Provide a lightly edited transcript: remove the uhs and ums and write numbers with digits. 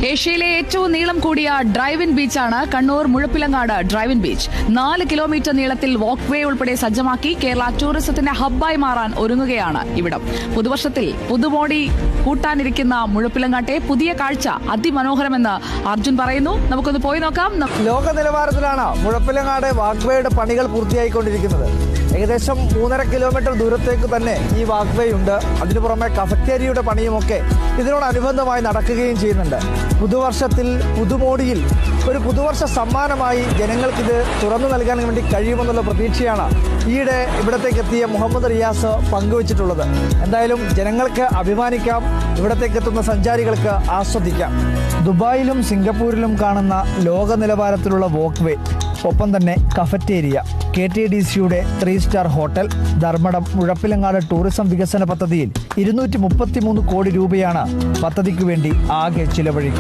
ഏഷ്യയിലെ ഏറ്റവും നീളം കൂടിയ ഡ്രൈവ് ഇൻ ബീച്ചാണ് Kannur Muzhappilangad drive in beach. 4 kilometre നീളത്തിൽ വാക്ക് വേ ഉൾപ്പെടെ സജ്ജമാക്കി കേരള ടൂറിസത്തിന്റെ ഹബ്ബായി മാറാൻ ഒരുങ്ങുകയാണ് ഇവിടം. പുതുവർഷത്തിൽ പുതുമോടി കൂട്ടാനിരിക്കുന്ന മുഴപ്പിലങ്ങാട്ടെ പുതിയ കാഴ്ച അതിമനോഹരമെന്ന് അർജുൻ പറയുന്നു. നമുക്കൊന്ന് പോയി നോക്കാം. ലോക നിലവാരത്തിലാണ് മുഴപ്പിലങ്ങാട് വാക്ക് വേയുടെ പണികൾ പൂർത്തിയായിക്കൊണ്ടിരിക്കുന്നത്. ഏകദേശം 3.5 കിലോമീറ്റർ ദൂരത്തേക്ക് തന്നെ ഈ വാക്ക് വേ ഉണ്ട്. അതിനു പുറമെ കഫറ്റേരിയയുടെ പണിയുമൊക്കെ ഇതിനോടനുബന്ധമായി നടക്കുകയും ചെയ്യുന്നുണ്ട്. പുതുവർഷത്തിൽ പുതുമോടിയിൽ ഒരു പുതുവർഷ സമ്മാനമായി ജനങ്ങൾക്കിത് തുറന്നു നൽകാൻ വേണ്ടി കഴിയുമെന്നുള്ള പ്രതീക്ഷയാണ് ഈയിടെ ഇവിടത്തേക്ക് എത്തിയ മുഹമ്മദ് റിയാസ് പങ്കുവച്ചിട്ടുള്ളത്. എന്തായാലും ജനങ്ങൾക്ക് അഭിമാനിക്കാം, ഇവിടത്തേക്ക് എത്തുന്ന സഞ്ചാരികൾക്ക് ആസ്വദിക്കാം. ദുബായിലും സിംഗപ്പൂരിലും കാണുന്ന ലോക നിലവാരത്തിലുള്ള വാക്ക് വേ, ഒപ്പം തന്നെ കഫറ്റേരിയ, KTDCയുടെ 3 star hotel, Dharmadam Muzhappilangad tourism വികസന പദ്ധതിയിൽ 233 കോടി രൂപയാണ് പദ്ധതിക്ക് വേണ്ടി ആകെ ചിലവഴിക്കുന്നത്.